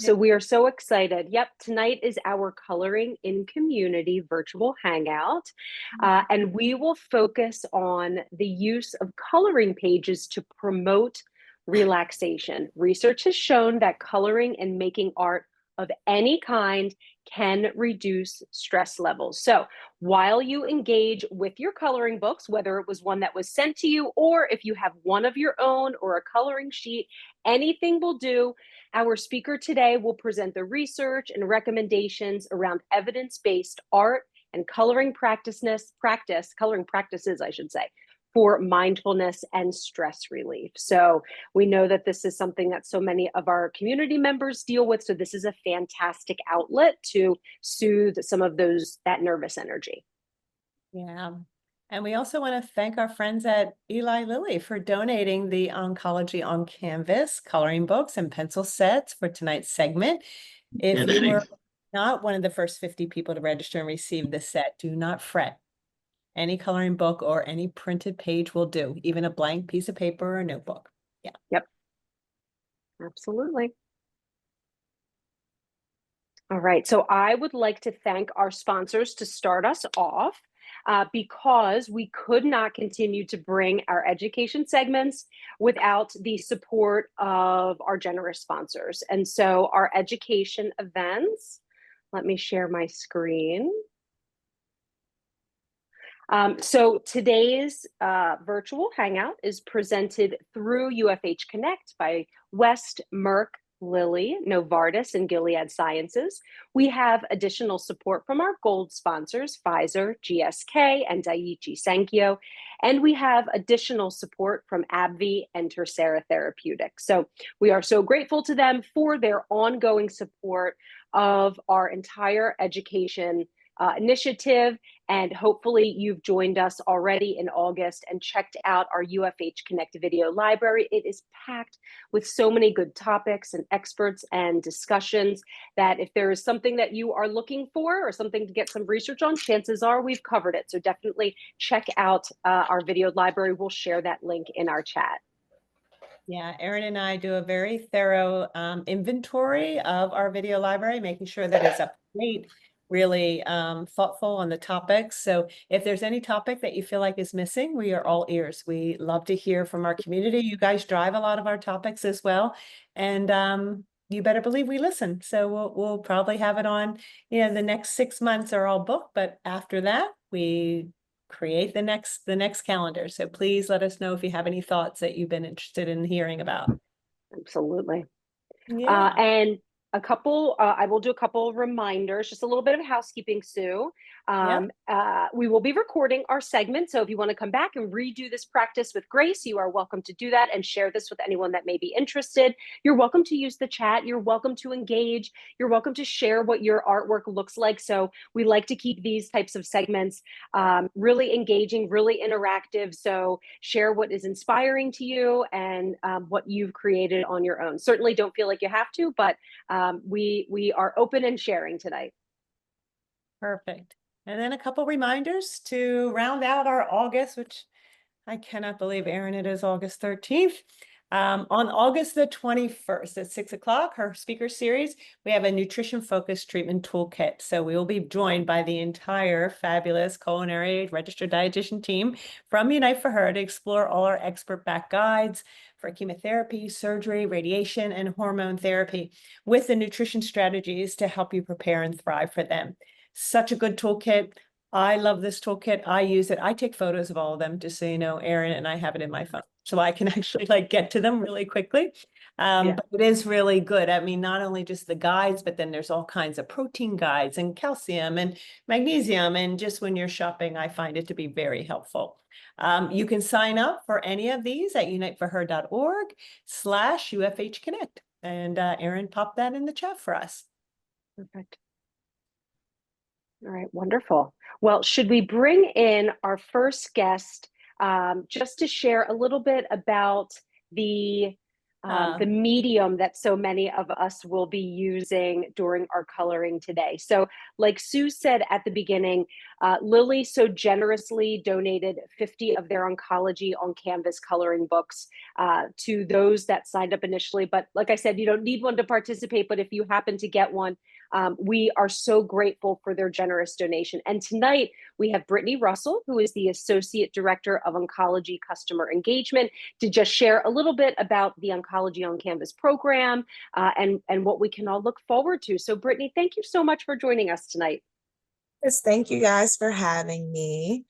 so we are so excited. Yep, tonight is our Coloring in Community virtual hangout. And we will focus on the use of coloring pages to promote relaxation. Research has shown that coloring and making art of any kind can reduce stress levels. So while you engage with your coloring books, whether it was one that was sent to you, or if you have one of your own or a coloring sheet, anything will do. Our speaker today will present the research and recommendations around evidence-based art and coloring coloring practices, I should say, for mindfulness and stress relief. So we know that this is something that so many of our community members deal with. So this is a fantastic outlet to soothe some of that nervous energy. Yeah. And we also want to thank our friends at Eli Lilly for donating the Oncology on Canvas coloring books and pencil sets for tonight's segment. If you were not one of the first 50 people to register and receive this set, do not fret. Any coloring book or any printed page will do, even a blank piece of paper or a notebook. Yeah. Yep. Absolutely. All right. So I would like to thank our sponsors to start us off. Because we could not continue to bring our education segments without the support of our generous sponsors. And so our education events, let me share my screen. So today's virtual hangout is presented through UFH Connect by West, Merck, Lilly, Novartis, and Gilead Sciences. We have additional support from our gold sponsors, Pfizer, GSK, and Daiichi Sankyo. And we have additional support from AbbVie and Tercera Therapeutics. So we are so grateful to them for their ongoing support of our entire education initiative. And hopefully you've joined us already in August and checked out our UFH Connect video library. It is packed with so many good topics and experts and discussions that if there is something that you are looking for or something to get some research on, chances are we've covered it. So definitely check out our video library. We'll share that link in our chat. Yeah, Erin and I do a very thorough inventory of our video library, making sure that it's up to date, really thoughtful on the topics. So if there's any topic that you feel like is missing, we are all ears. We love to hear from our community. You guys drive a lot of our topics as well. And you better believe we listen. So we'll probably have it on, the next 6 months are all booked, but after that, we create the next calendar. So please let us know if you have any thoughts that you've been interested in hearing about. Absolutely. Yeah. And I will do a couple of reminders, just a little bit of housekeeping, Sue. Yep. We will be recording our segment. So if you want to come back and redo this practice with Grace, you are welcome to do that and share this with anyone that may be interested. You're welcome to use the chat. You're welcome to engage. You're welcome to share what your artwork looks like. So we like to keep these types of segments really engaging, really interactive. So share what is inspiring to you and what you've created on your own. Certainly don't feel like you have to, but we are open and sharing tonight. Perfect. And then a couple reminders to round out our August, which I cannot believe, Erin, it is August 13th. On August the 21st at 6 o'clock, her speaker series, we have a nutrition focused treatment toolkit. So we will be joined by the entire fabulous culinary registered dietitian team from Unite for Her to explore all our expert back guides for chemotherapy, surgery, radiation, and hormone therapy with the nutrition strategies to help you prepare and thrive for them. Such a good toolkit. I love this toolkit. I use it. I take photos of all of them, just so you know, Erin, and I have it in my phone. So I can actually get to them really quickly. But it is really good. I mean, not only just the guides, but then there's all kinds of protein guides and calcium and magnesium. And just when you're shopping, I find it to be very helpful. You can sign up for any of these at uniteforher.org/UFH Connect. And Erin popped that in the chat for us. Perfect. All right, wonderful. Well, should we bring in our first guest just to share a little bit about the Uh, the medium that so many of us will be using during our coloring today. So, like Sue said at the beginning, Lily so generously donated 50 of their oncology on canvas coloring books to those that signed up initially. But like I said, you don't need one to participate, but if you happen to get one, we are so grateful for their generous donation. And tonight we have Brittany Russell, who is the Associate Director of Oncology Customer Engagement, to just share a little bit about the Oncology on Canvas program and what we can all look forward to. So Brittany, thank you so much for joining us tonight. Yes, thank you guys for having me.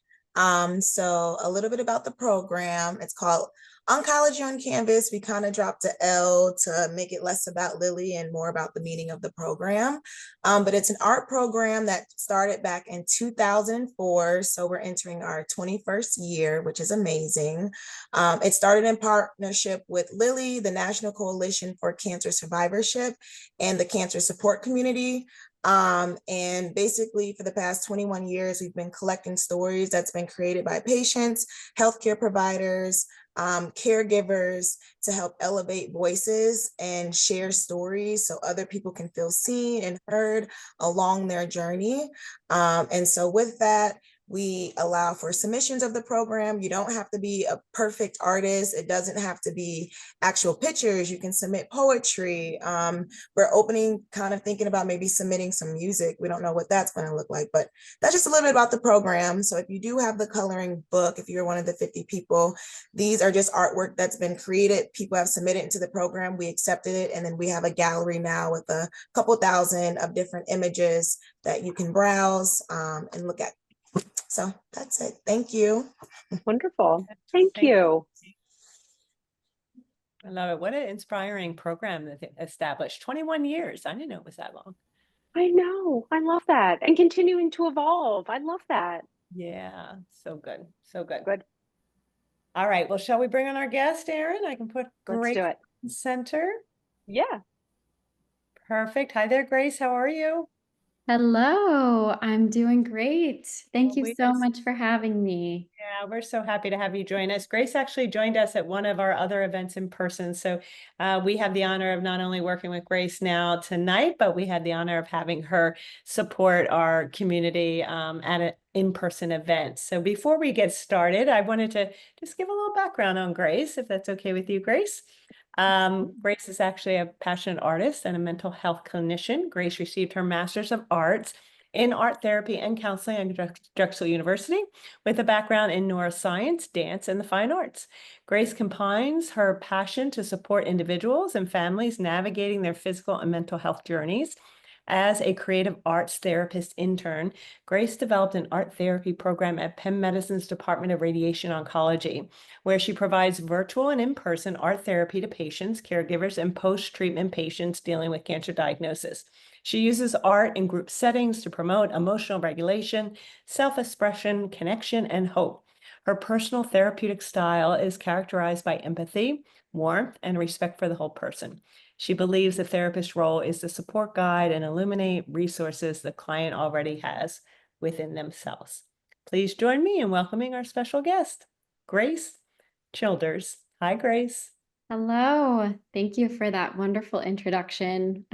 So a little bit about the program. It's called Oncology on Canvas. We kind of dropped the L to make it less about Lily and more about the meaning of the program. But it's an art program that started back in 2004. So we're entering our 21st year, which is amazing. It started in partnership with Lily, the National Coalition for Cancer Survivorship, and the Cancer Support Community. And basically for the past 21 years, we've been collecting stories that's been created by patients, healthcare providers, caregivers to help elevate voices and share stories so other people can feel seen and heard along their journey. And so with that, we allow for submissions of the program. You don't have to be a perfect artist. It doesn't have to be actual pictures. You can submit poetry. We're opening, kind of thinking about maybe submitting some music. We don't know what that's going to look like, but that's just a little bit about the program. So if you do have the coloring book, if you're one of the 50 people, these are just artwork that's been created. People have submitted into the program. We accepted it. And then we have a gallery now with a couple thousand of different images that you can browse and look at. So that's it. Thank you. Wonderful. Thank Thank you. I love it. What an inspiring program that they established. 21 years. I didn't know it was that long. I know. I love that. And continuing to evolve. I love that. Yeah, so good. So good. Good. All right. Well, shall we bring on our guest, Erin? I can put Let's do Grace it. in center. Yeah. Perfect. Hi there, Grace. How are you? Hello, I'm doing great. Thank you We so are much for having me. Yeah, we're so happy to have you join us. Grace actually joined us at one of our other events in person. So we have the honor of not only working with Grace now tonight, but we had the honor of having her support our community at an in-person event. So before we get started, I wanted to just give a little background on Grace, if that's okay with you, Grace. Grace is actually a passionate artist and a mental health clinician. Grace received her Master's of Arts in Art Therapy and Counseling at Drexel University with a background in neuroscience, dance, and the fine arts. Grace combines her passion to support individuals and families navigating their physical and mental health journeys. As a creative arts therapist intern, Grace developed an art therapy program at Penn Medicine's Department of Radiation Oncology, where she provides virtual and in-person art therapy to patients, caregivers, and post-treatment patients dealing with cancer diagnosis. She uses art in group settings to promote emotional regulation, self-expression, connection, and hope. Her personal therapeutic style is characterized by empathy, warmth, and respect for the whole person. She believes the therapist's role is to support, guide, and illuminate resources the client already has within themselves. Please join me in welcoming our special guest, Grace Childers. Hi, Grace. Hello, thank you for that wonderful introduction.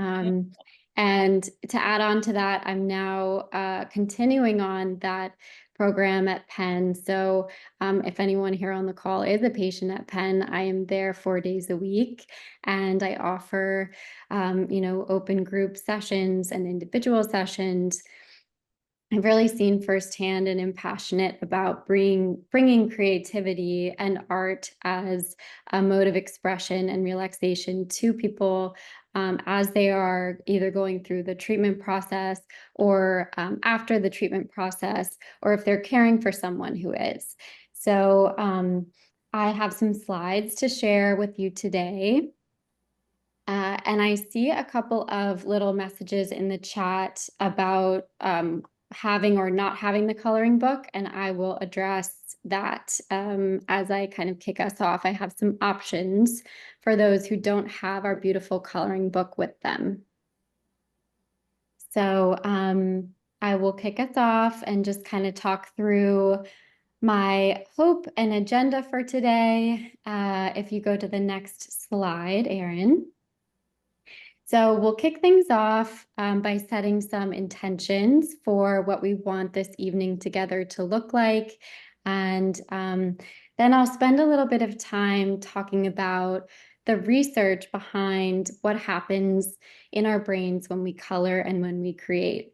And to add on to that, I'm now continuing on that program at Penn. So if anyone here on the call is a patient at Penn, I am there 4 days a week, and I offer, open group sessions and individual sessions. I've really seen firsthand and am passionate about bringing creativity and art as a mode of expression and relaxation to people as they are either going through the treatment process or after the treatment process, or if they're caring for someone who is. So I have some slides to share with you today. And I see a couple of little messages in the chat about having or not having the coloring book, and I will address that as I kind of kick us off. I have some options for those who don't have our beautiful coloring book with them. So I will kick us off and just kind of talk through my hope and agenda for today. If you go to the next slide, Erin. So we'll kick things off by setting some intentions for what we want this evening together to look like. And then I'll spend a little bit of time talking about the research behind what happens in our brains when we color and when we create.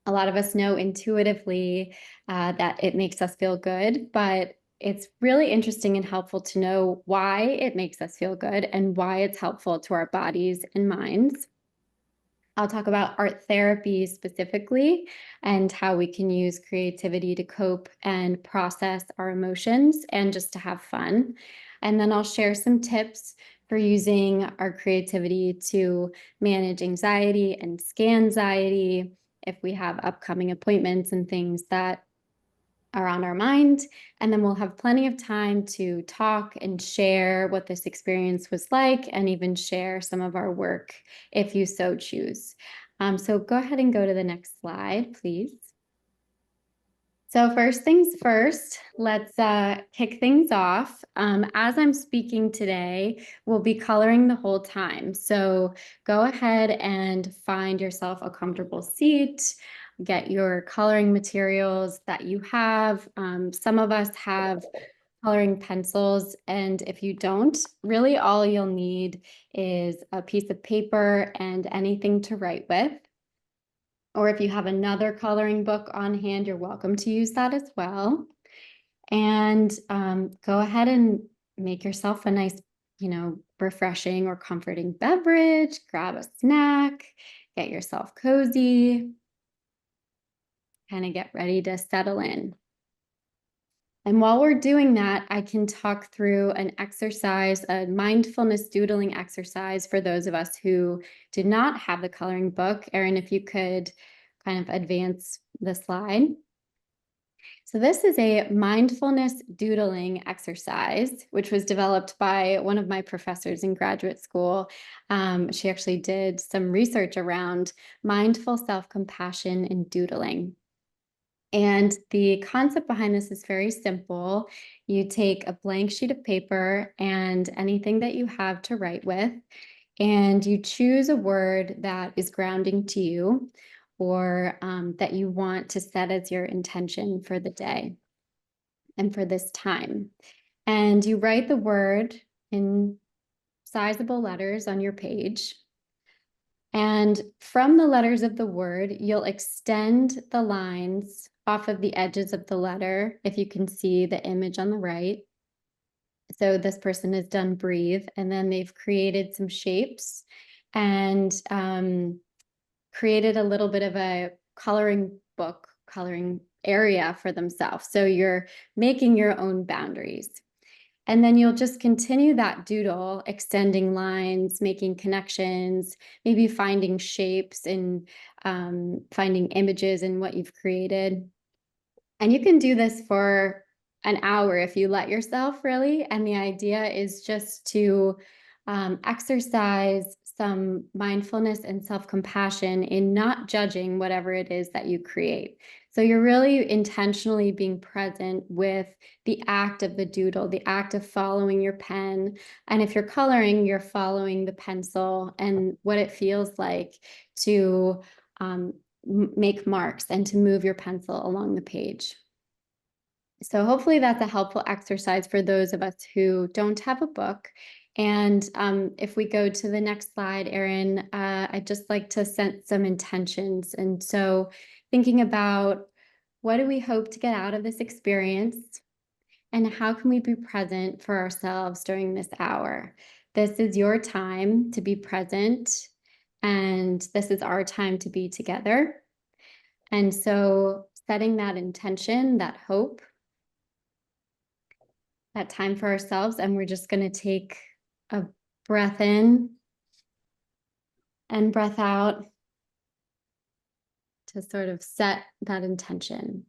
A lot of us know intuitively that it makes us feel good, but it's really interesting and helpful to know why it makes us feel good and why it's helpful to our bodies and minds. I'll talk about art therapy specifically and how we can use creativity to cope and process our emotions and just to have fun. And then I'll share some tips for using our creativity to manage anxiety and scanxiety if we have upcoming appointments and things that are on our mind. And then we'll have plenty of time to talk and share what this experience was like, and even share some of our work if you so choose. So go ahead and go to the next slide, please. So first things first, let's kick things off. As I'm speaking today, we'll be coloring the whole time. So go ahead and find yourself a comfortable seat, get your coloring materials that you have. Some of us have coloring pencils, and if you don't, really all you'll need is a piece of paper and anything to write with. Or if you have another coloring book on hand, you're welcome to use that as well. And go ahead and make yourself a nice, refreshing or comforting beverage, grab a snack, get yourself cozy, kind of get ready to settle in. And while we're doing that, I can talk through an exercise, a mindfulness doodling exercise for those of us who did not have the coloring book. Erin, if you could kind of advance the slide. So this is a mindfulness doodling exercise, which was developed by one of my professors in graduate school. She actually did some research around mindful self-compassion in doodling. And the concept behind this is very simple. You take a blank sheet of paper and anything that you have to write with, and you choose a word that is grounding to you, or that you want to set as your intention for the day and for this time. And you write the word in sizable letters on your page. And from the letters of the word, you'll extend the lines off of the edges of the letter, if you can see the image on the right. So this person has done breathe, and then they've created some shapes and created a little bit of a coloring book, coloring area for themselves. So you're making your own boundaries. And then you'll just continue that doodle, extending lines, making connections, maybe finding shapes and finding images in what you've created. And you can do this for an hour if you let yourself, really. And the idea is just to exercise some mindfulness and self-compassion in not judging whatever it is that you create. So you're really intentionally being present with the act of the doodle, the act of following your pen. And if you're coloring, you're following the pencil and what it feels like to make marks and to move your pencil along the page. So hopefully that's a helpful exercise for those of us who don't have a book. And if we go to the next slide, Erin, I'd just like to set some intentions. And so thinking about what do we hope to get out of this experience, and how can we be present for ourselves during this hour? This is your time to be present, and this is our time to be together. And so setting that intention, that hope, that time for ourselves, and we're just going to take a breath in and breath out to sort of set that intention.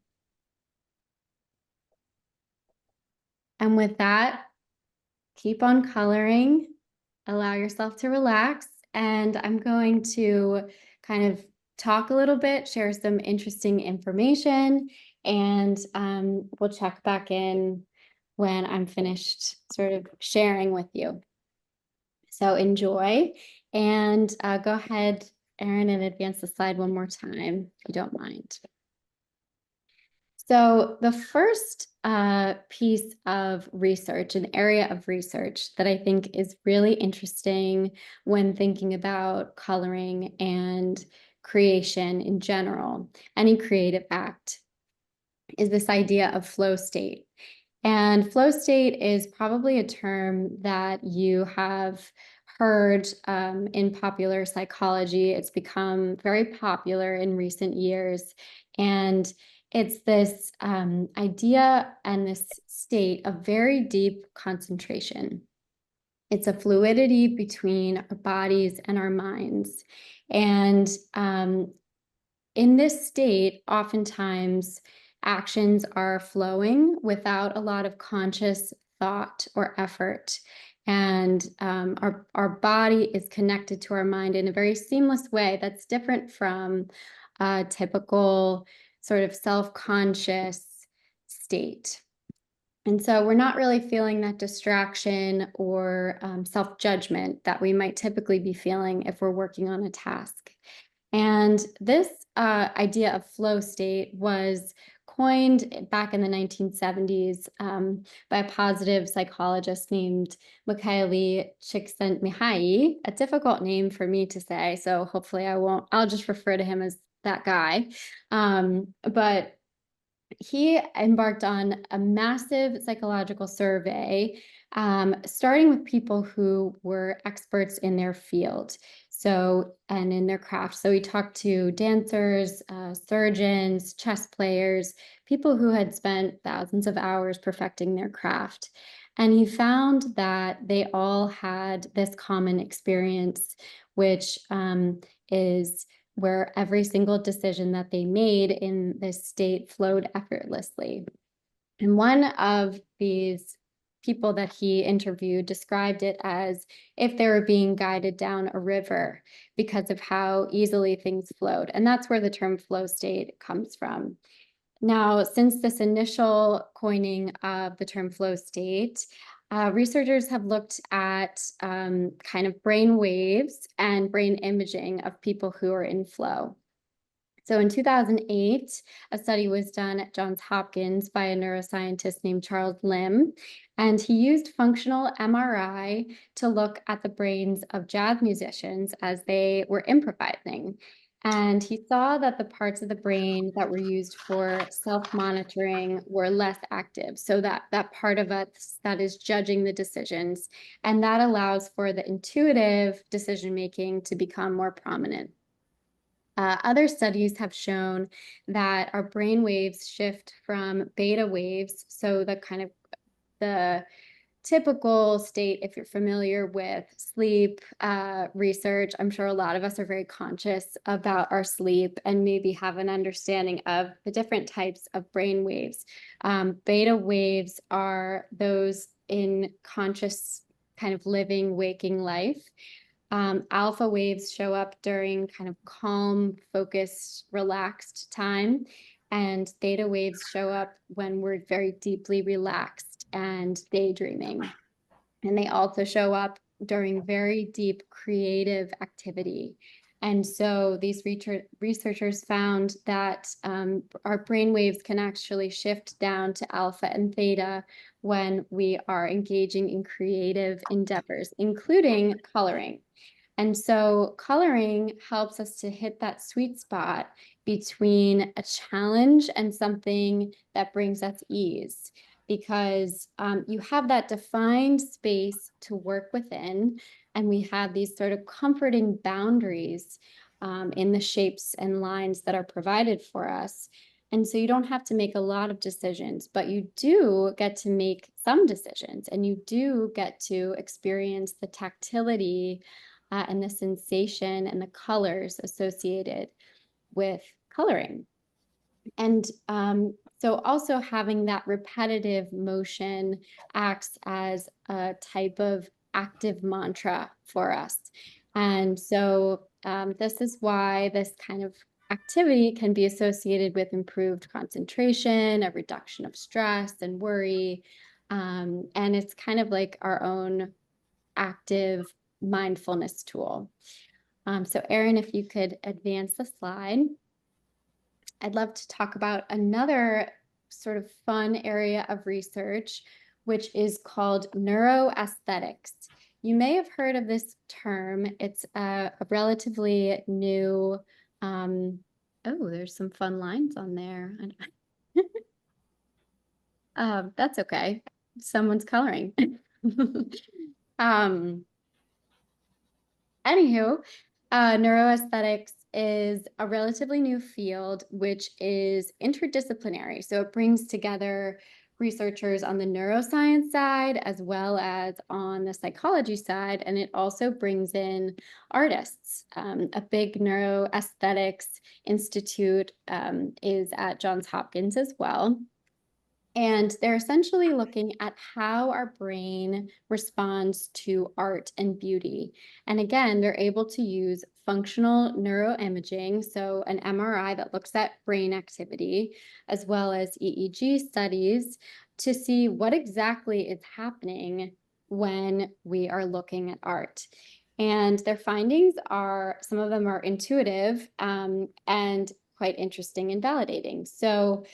And with that, keep on coloring, allow yourself to relax, and I'm going to kind of talk a little bit, share some interesting information, and we'll check back in when I'm finished sort of sharing with you. So enjoy, and go ahead, Erin, and advance the slide one more time, if you don't mind. So the first piece of research, an area of research that I think is really interesting when thinking about coloring and creation in general, any creative act, is this idea of flow state. And flow state is probably a term that you have heard in popular psychology. It's become very popular in recent years. And it's this idea and this state of very deep concentration. It's a fluidity between our bodies and our minds. And in this state, oftentimes actions are flowing without a lot of conscious thought or effort. And our body is connected to our mind in a very seamless way that's different from a typical sort of self-conscious state. And so we're not really feeling that distraction or self-judgment that we might typically be feeling if we're working on a task. And this idea of flow state was coined back in the 1970s by a positive psychologist named Mikhaili Csikszentmihalyi, a difficult name for me to say, so hopefully I'll just refer to him as that guy. But he embarked on a massive psychological survey, starting with people who were experts in their field. So, and in their craft. So he talked to dancers, surgeons, chess players, people who had spent thousands of hours perfecting their craft. And he found that they all had this common experience, which is where every single decision that they made in this state flowed effortlessly. And one of these people that he interviewed described it as if they were being guided down a river because of how easily things flowed. And that's where the term flow state comes from. Now, since this initial coining of the term flow state, researchers have looked at kind of brain waves and brain imaging of people who are in flow. So in 2008, a study was done at Johns Hopkins by a neuroscientist named Charles Lim, and he used functional MRI to look at the brains of jazz musicians as they were improvising. And he saw that the parts of the brain that were used for self-monitoring were less active. So that part of us that is judging the decisions, and that allows for the intuitive decision-making to become more prominent. Other studies have shown that our brain waves shift from beta waves, so the kind of the typical state, if you're familiar with sleep research, I'm sure a lot of us are very conscious about our sleep and maybe have an understanding of the different types of brain waves. Beta waves are those in conscious kind of living, waking life. Alpha waves show up during kind of calm, focused, relaxed time. And theta waves show up when we're very deeply relaxed and daydreaming. And they also show up during very deep creative activity. And so these researchers found that our brain waves can actually shift down to alpha and theta when we are engaging in creative endeavors, including coloring. And so coloring helps us to hit that sweet spot between a challenge and something that brings us ease, because you have that defined space to work within, and we have these sort of comforting boundaries in the shapes and lines that are provided for us. And so you don't have to make a lot of decisions, but you do get to make some decisions, and you do get to experience the tactility and the sensation and the colors associated with coloring. And so also having that repetitive motion acts as a type of active mantra for us. And so this is why this kind of activity can be associated with improved concentration, a reduction of stress and worry. And it's kind of like our own active mindfulness tool. So Erin, if you could advance the slide. I'd love to talk about another sort of fun area of research, which is called neuroaesthetics. You may have heard of this term. It's a relatively new, oh, there's some fun lines on there. That's okay. Someone's coloring. Anywho, neuroaesthetics is a relatively new field, which is interdisciplinary. So it brings together researchers on the neuroscience side as well as on the psychology side, and it also brings in artists. A big neuroaesthetics institute is at Johns Hopkins as well. And they're essentially looking at how our brain responds to art and beauty. And again, they're able to use functional neuroimaging, so an MRI that looks at brain activity, as well as EEG studies to see what exactly is happening when we are looking at art. And their findings are, some of them are intuitive and quite interesting and validating. So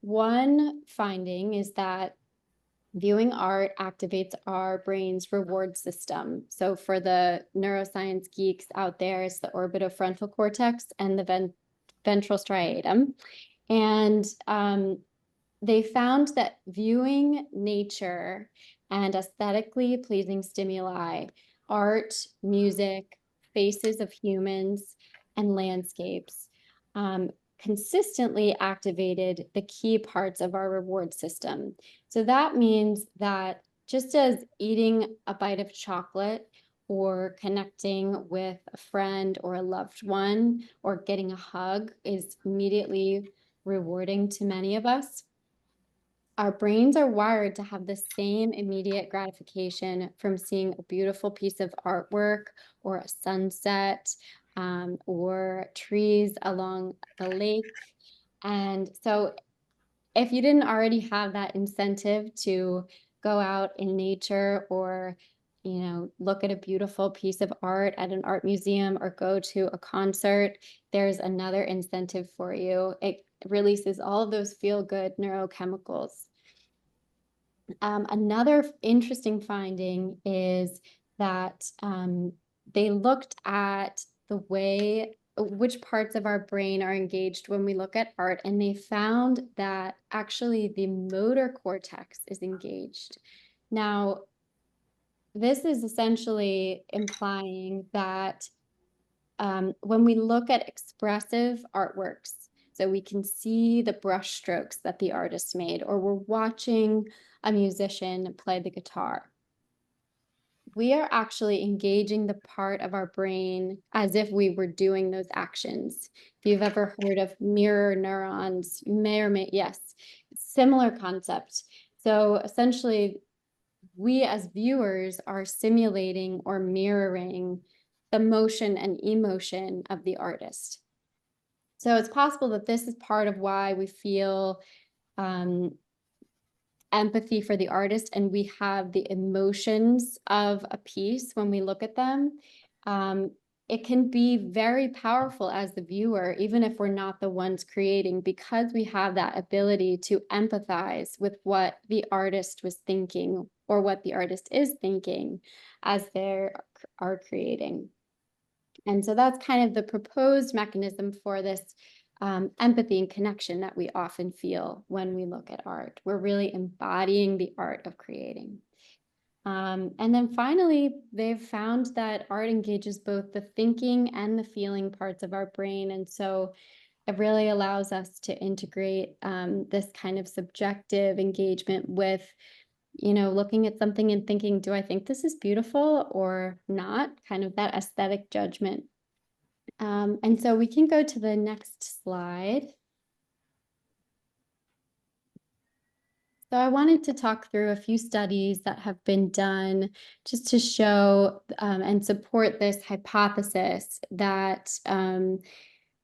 one finding is that viewing art activates our brain's reward system. So for the neuroscience geeks out there, it's the orbitofrontal cortex and the ventral striatum. And they found that viewing nature and aesthetically pleasing stimuli, art, music, faces of humans, and landscapes, consistently activated the key parts of our reward system. So that means that just as eating a bite of chocolate or connecting with a friend or a loved one or getting a hug is immediately rewarding to many of us, our brains are wired to have the same immediate gratification from seeing a beautiful piece of artwork or a sunset, or trees along the lake. And so if you didn't already have that incentive to go out in nature or, look at a beautiful piece of art at an art museum or go to a concert, there's another incentive for you. It releases all of those feel-good neurochemicals. Another interesting finding is that they looked at the way which parts of our brain are engaged when we look at art, and they found that actually the motor cortex is engaged. Now, this is essentially implying that when we look at expressive artworks, so we can see the brush strokes that the artist made, or we're watching a musician play the guitar, we are actually engaging the part of our brain as if we were doing those actions. If you've ever heard of mirror neurons, you may or may, yes, similar concept. So essentially, we as viewers are simulating or mirroring the motion and emotion of the artist. So it's possible that this is part of why we feel empathy for the artist and we have the emotions of a piece when we look at them. It can be very powerful as the viewer, even if we're not the ones creating, because we have that ability to empathize with what the artist was thinking or what the artist is thinking as they are creating. And so that's kind of the proposed mechanism for this empathy and connection that we often feel when we look at art. We're really embodying the art of creating. And then finally, they've found that art engages both the thinking and the feeling parts of our brain. And so it really allows us to integrate this kind of subjective engagement with, looking at something and thinking, do I think this is beautiful or not? Kind of that aesthetic judgment. And so we can go to the next slide. So I wanted to talk through a few studies that have been done just to show and support this hypothesis that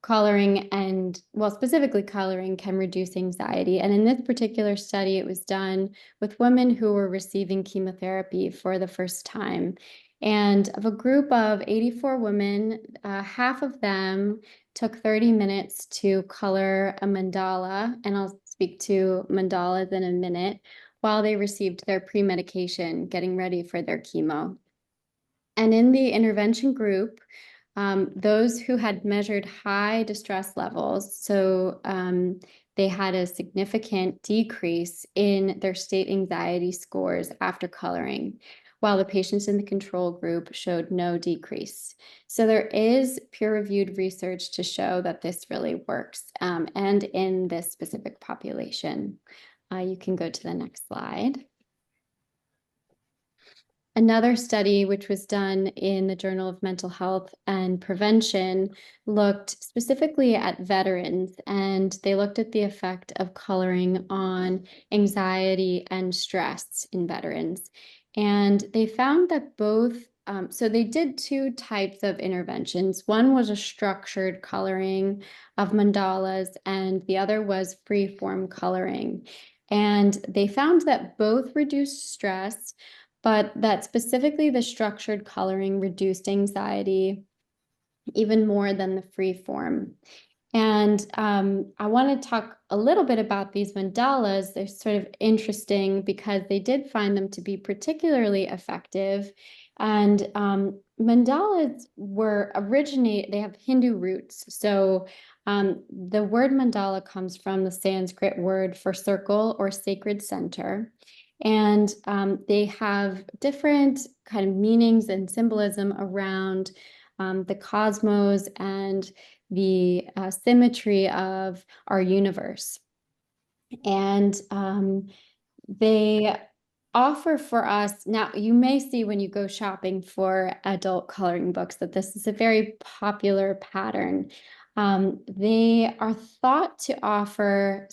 coloring and, well, specifically coloring can reduce anxiety. And in this particular study, it was done with women who were receiving chemotherapy for the first time. And of a group of 84 women, half of them took 30 minutes to color a mandala, and I'll speak to mandalas in a minute, while they received their pre-medication, getting ready for their chemo. And in the intervention group, those who had measured high distress levels, so they had a significant decrease in their state anxiety scores after coloring, while the patients in the control group showed no decrease. So there is peer-reviewed research to show that this really works, and in this specific population. You can go to the next slide. Another study, which was done in the Journal of Mental Health and Prevention, looked specifically at veterans, and they looked at the effect of coloring on anxiety and stress in veterans. And they found that both, so they did two types of interventions. One was a structured coloring of mandalas, and the other was free-form coloring. And they found that both reduced stress, but that specifically the structured coloring reduced anxiety even more than the free form. And I want to talk a little bit about these mandalas. They're sort of interesting because they did find them to be particularly effective. And mandalas they have Hindu roots. So the word mandala comes from the Sanskrit word for circle or sacred center. And they have different kind of meanings and symbolism around the cosmos and the symmetry of our universe. And they offer for us, now you may see when you go shopping for adult coloring books that this is a very popular pattern. They are thought to offer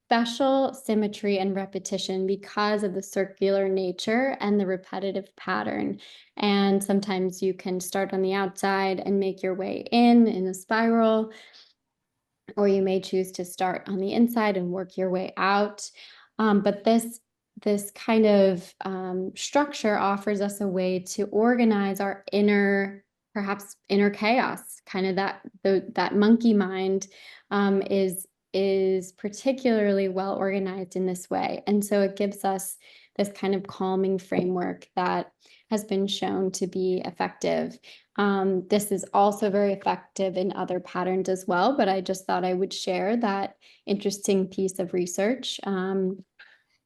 special symmetry and repetition because of the circular nature and the repetitive pattern. And sometimes you can start on the outside and make your way in a spiral, or you may choose to start on the inside and work your way out. But this kind of structure offers us a way to organize our perhaps inner chaos, kind of that monkey mind is particularly well organized in this way. And so it gives us this kind of calming framework that has been shown to be effective. This is also very effective in other patterns as well, but I just thought I would share that interesting piece of research.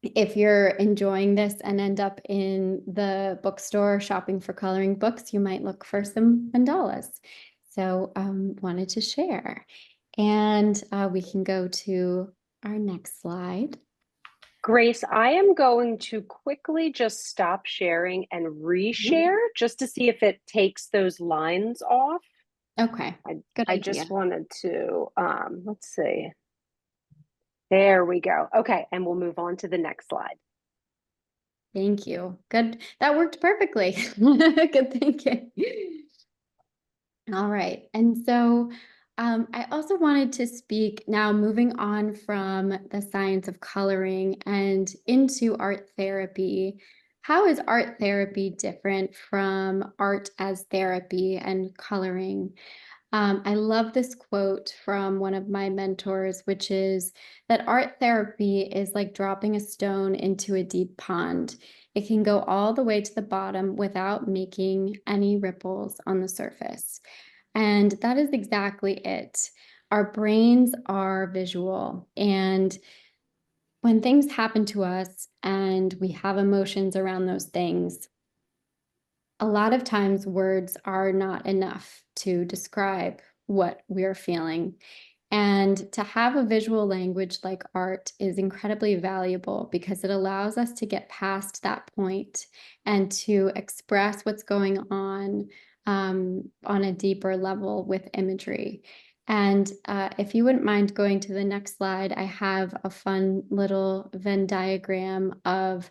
If you're enjoying this and end up in the bookstore shopping for coloring books, you might look for some mandalas. So wanted to share. And we can go to our next slide. Grace, I am going to quickly just stop sharing and reshare just to see if it takes those lines off. Okay, good idea. I just wanted to, let's see. There we go. Okay, and we'll move on to the next slide. Thank you. Good. That worked perfectly. Good thinking. All right. And so I also wanted to speak now, moving on from the science of coloring and into art therapy. How is art therapy different from art as therapy and coloring? I love this quote from one of my mentors, which is that art therapy is like dropping a stone into a deep pond. It can go all the way to the bottom without making any ripples on the surface. And that is exactly it. Our brains are visual. And when things happen to us and we have emotions around those things, a lot of times words are not enough to describe what we're feeling. And to have a visual language like art is incredibly valuable because it allows us to get past that point and to express what's going on a deeper level with imagery. And if you wouldn't mind going to the next slide, I have a fun little Venn diagram of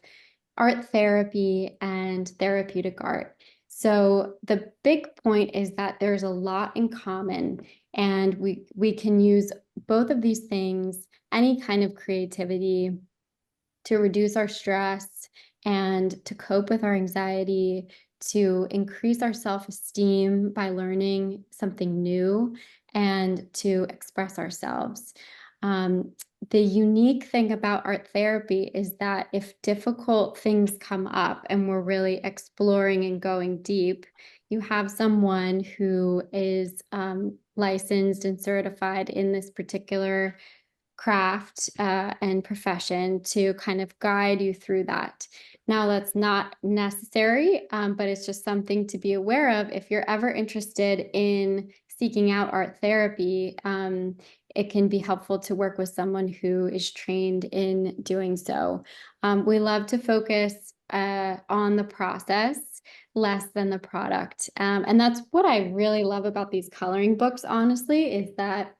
art therapy and therapeutic art. So the big point is that there's a lot in common, and we can use both of these things, any kind of creativity, to reduce our stress and to cope with our anxiety, to increase our self-esteem by learning something new, and to express ourselves. The unique thing about art therapy is that if difficult things come up and we're really exploring and going deep, you have someone who is licensed and certified in this particular craft and profession to kind of guide you through that. Now, that's not necessary, but it's just something to be aware of if you're ever interested in seeking out art therapy. It can be helpful to work with someone who is trained in doing so. We love to focus on the process less than the product. And that's what I really love about these coloring books, honestly, is that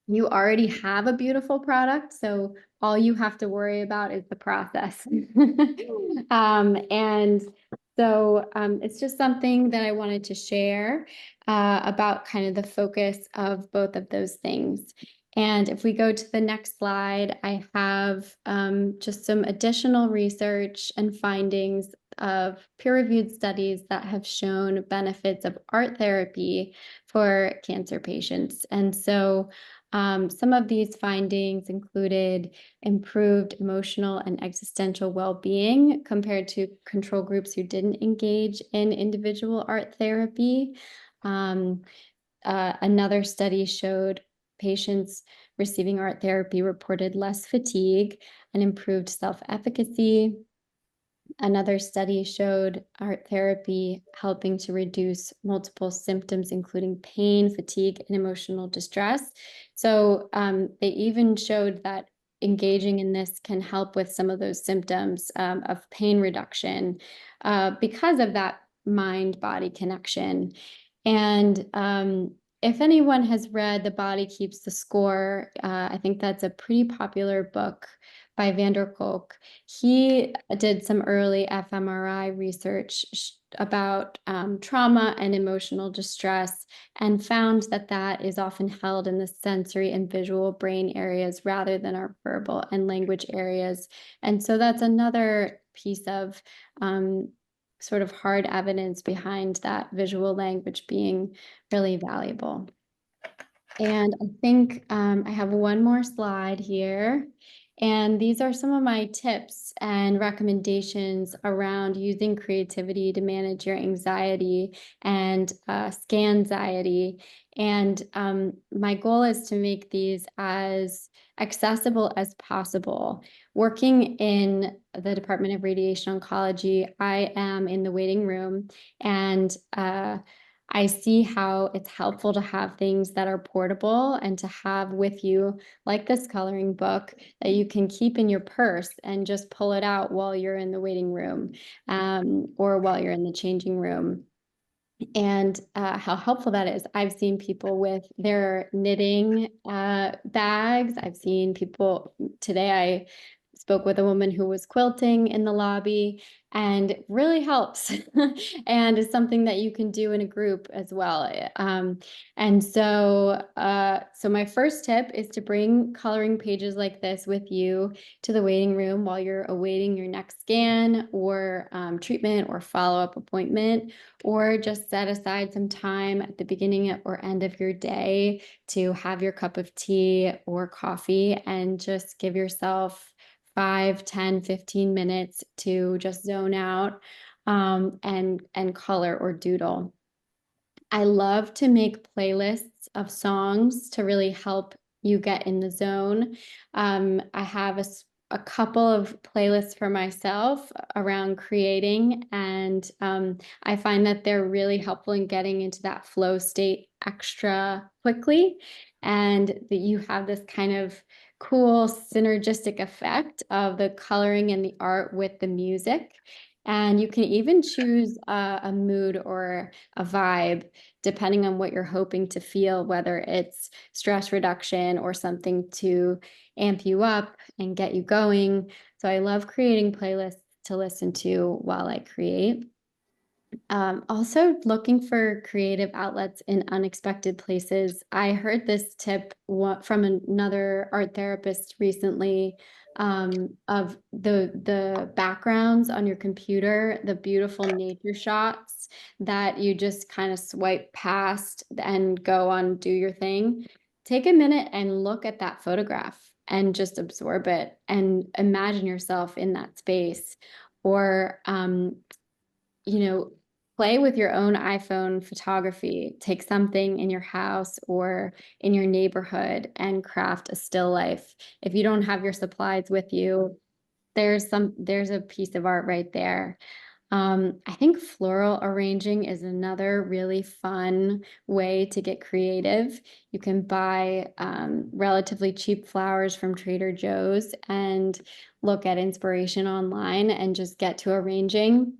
you already have a beautiful product, so all you have to worry about is the process. And so it's just something that I wanted to share about kind of the focus of both of those things. And if we go to the next slide, I have just some additional research and findings of peer-reviewed studies that have shown benefits of art therapy for cancer patients. And so some of these findings included improved emotional and existential well-being compared to control groups who didn't engage in individual art therapy. Another study showed patients receiving art therapy reported less fatigue and improved self-efficacy. Another study showed art therapy helping to reduce multiple symptoms, including pain, fatigue, and emotional distress. So they even showed that engaging in this can help with some of those symptoms of pain reduction because of that mind-body connection. And if anyone has read The Body Keeps the Score, I think that's a pretty popular book by Van der Kolk. He did some early fMRI research about trauma and emotional distress, and found that that is often held in the sensory and visual brain areas rather than our verbal and language areas. And so that's another piece of sort of hard evidence behind that visual language being really valuable. And I think I have one more slide here. And these are some of my tips and recommendations around using creativity to manage your anxiety and scanxiety. And my goal is to make these as accessible as possible. Working in the Department of Radiation Oncology, I am in the waiting room, and I see how it's helpful to have things that are portable and to have with you, like this coloring book that you can keep in your purse and just pull it out while you're in the waiting room or while you're in the changing room. And how helpful that is. I've seen people with their knitting bags. I've seen people, today I spoke with a woman who was quilting in the lobby, and it really helps. And it's something that you can do in a group as well. And so my first tip is to bring coloring pages like this with you to the waiting room while you're awaiting your next scan or treatment or follow-up appointment, or just set aside some time at the beginning or end of your day to have your cup of tea or coffee and just give yourself 5, 10, 15 minutes to just zone out and color or doodle. I love to make playlists of songs to really help you get in the zone. I have a couple of playlists for myself around creating, and I find that they're really helpful in getting into that flow state extra quickly, and that you have this kind of cool synergistic effect of the coloring and the art with the music. And you can even choose a mood or a vibe depending on what you're hoping to feel, whether it's stress reduction or something to amp you up and get you going. So I love creating playlists to listen to while I create. Also looking for creative outlets in unexpected places. I heard this tip from another art therapist recently, of the backgrounds on your computer, the beautiful nature shots that you just kind of swipe past and go on, do your thing. Take a minute and look at that photograph and just absorb it and imagine yourself in that space. Or, you know, play with your own iPhone photography. Take something in your house or in your neighborhood and craft a still life. If you don't have your supplies with you, there's a piece of art right there. I think floral arranging is another really fun way to get creative. You can buy relatively cheap flowers from Trader Joe's and look at inspiration online and just get to arranging.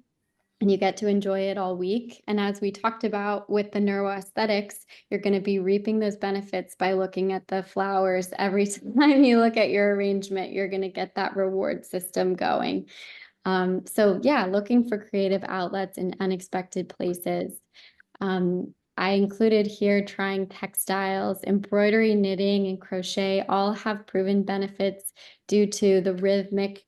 And you get to enjoy it all week. And as we talked about with the neuroaesthetics, you're going to be reaping those benefits by looking at the flowers. Every time you look at your arrangement, you're going to get that reward system going. So yeah, looking for creative outlets in unexpected places. I included here trying textiles, embroidery, knitting, and crochet all have proven benefits due to the rhythmic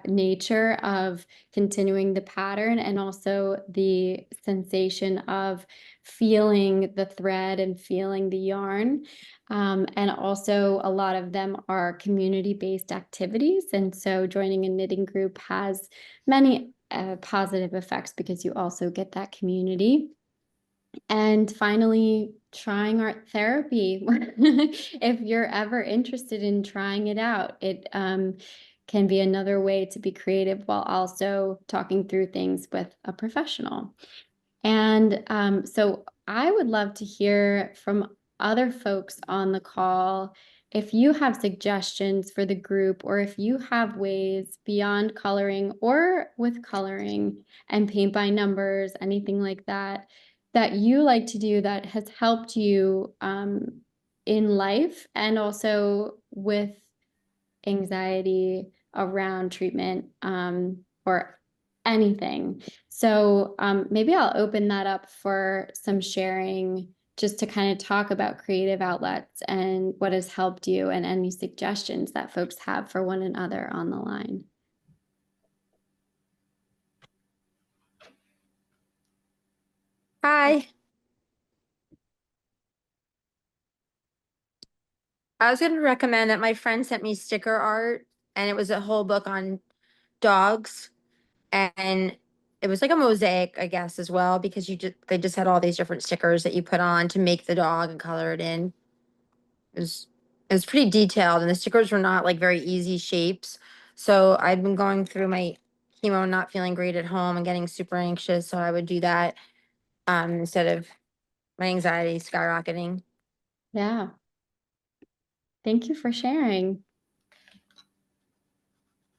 nature of continuing the pattern and also the sensation of feeling the thread and feeling the yarn. And also a lot of them are community-based activities. And so joining a knitting group has many positive effects because you also get that community. And finally, trying art therapy. If you're ever interested in trying it out, it can be another way to be creative while also talking through things with a professional. And so I would love to hear from other folks on the call if you have suggestions for the group, or if you have ways beyond coloring or with coloring and paint by numbers, anything like that, that you like to do that has helped you in life and also with anxiety around treatment or anything. So maybe I'll open that up for some sharing, just to kind of talk about creative outlets and what has helped you and any suggestions that folks have for one another on the line. Hi. I was going to recommend that my friend sent me sticker art, and it was a whole book on dogs, and it was like a mosaic, I guess, as well, because they just had all these different stickers that you put on to make the dog and color it in. It was pretty detailed, and the stickers were not like very easy shapes. So I'd been going through my chemo, not feeling great at home and getting super anxious, so I would do that instead of my anxiety skyrocketing. Yeah. Thank you for sharing.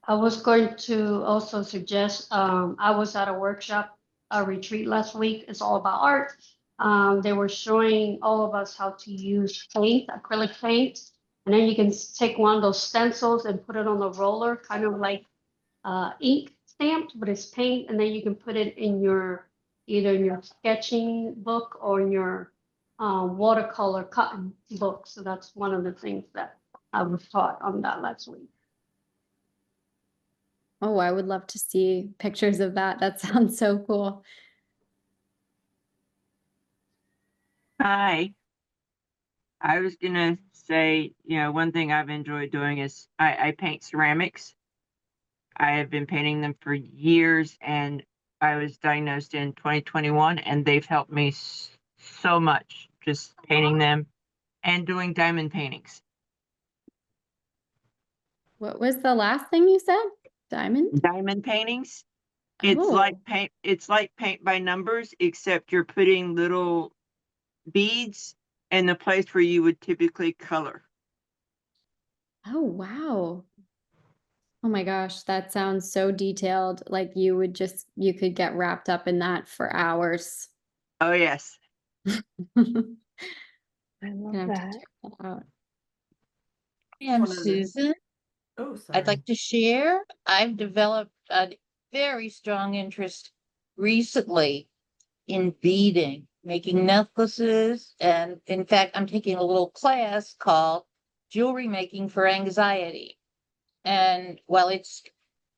I was going to also suggest, I was at a workshop, a retreat last week. It's all about art. They were showing all of us how to use paint, acrylic paint. And then you can take one of those stencils and put it on the roller, kind of like ink stamped, but it's paint. And then you can put it in either in your sketching book or in your watercolor cotton book. So that's one of the things that I was taught on that last week. Oh, I would love to see pictures of that. That sounds so cool. Hi. I was gonna say, one thing I've enjoyed doing is I paint ceramics. I have been painting them for years, and I was diagnosed in 2021, and they've helped me so much just painting them and doing diamond paintings. What was the last thing you said? Diamond? Diamond paintings. It's Oh. like paint by numbers, except you're putting little beads in the place where you would typically color. Oh, wow. Oh my gosh, that sounds so detailed. Like you could get wrapped up in that for hours. Oh, yes. I Gonna love have to that. check that out. I'm Susan. Oh, I'd like to share. I've developed an very strong interest recently in beading, making necklaces. And in fact, I'm taking a little class called Jewelry Making for Anxiety. And while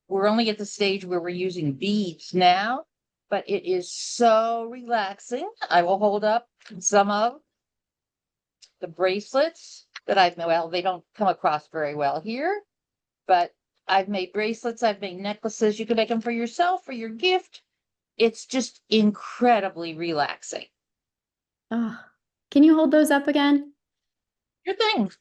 we're only at the stage where we're using beads now, but it is so relaxing. I will hold up some of the bracelets that well, they don't come across very well here, but I've made bracelets, I've made necklaces. You can make them for yourself, for your gift. It's just incredibly relaxing. Oh, can you hold those up again? Your thing.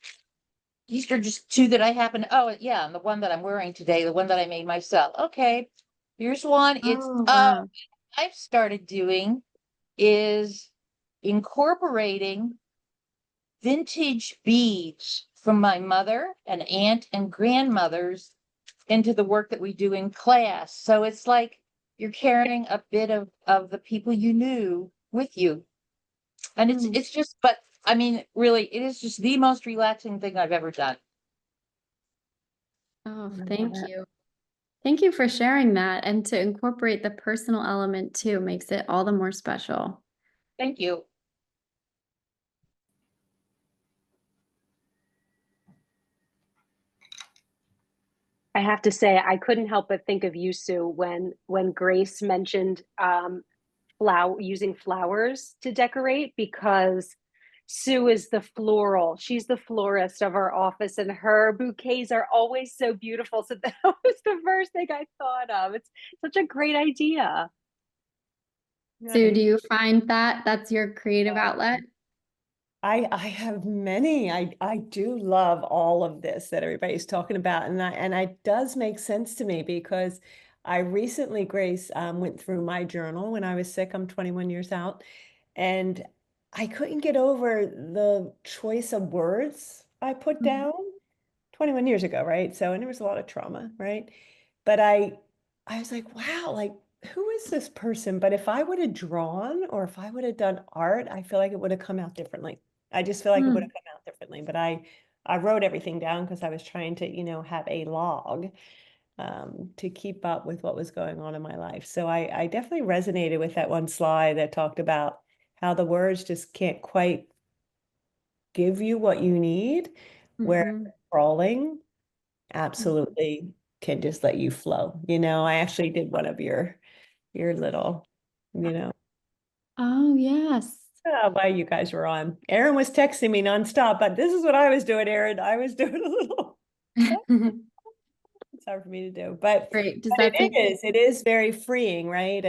These are just two that I happen. Oh, yeah, and the one that I'm wearing today, the one that I made myself. Okay, here's one. Oh, wow. I've started doing is incorporating vintage beads from my mother and aunt and grandmothers into the work that we do in class. So it's like you're carrying a bit of the people you knew with you. And it's just, but I mean, really, it is just the most relaxing thing I've ever done. Oh, thank you. Thank you for sharing that. And to incorporate the personal element too makes it all the more special. Thank you. I have to say, I couldn't help but think of you, Sue, when Grace mentioned using flowers to decorate, because Sue is the floral. She's the florist of our office, and her bouquets are always so beautiful. So that was the first thing I thought of. It's such a great idea. Sue, do you find that that's your creative outlet? I have many. I do love all of this that everybody's talking about, and it does make sense to me because I recently, Grace, went through my journal when I was sick. I'm 21 years out, and I couldn't get over the choice of words I put down 21 years ago, right? So, and there was a lot of trauma, right? But I was like, wow, like who is this person? But if I would have drawn or if I would have done art, I feel like it would have come out differently. I just feel like it would have come out differently. But I wrote everything down because I was trying to, have a log to keep up with what was going on in my life. So I definitely resonated with that one slide that talked about how the words just can't quite give you what you need, where scrolling absolutely can just let you flow. I actually did one of your little, Oh, yes. while you guys were on. Erin was texting me nonstop, but this is what I was doing, Erin. I was doing a little. It's hard for me to do, but Great. Does that it is very freeing, right?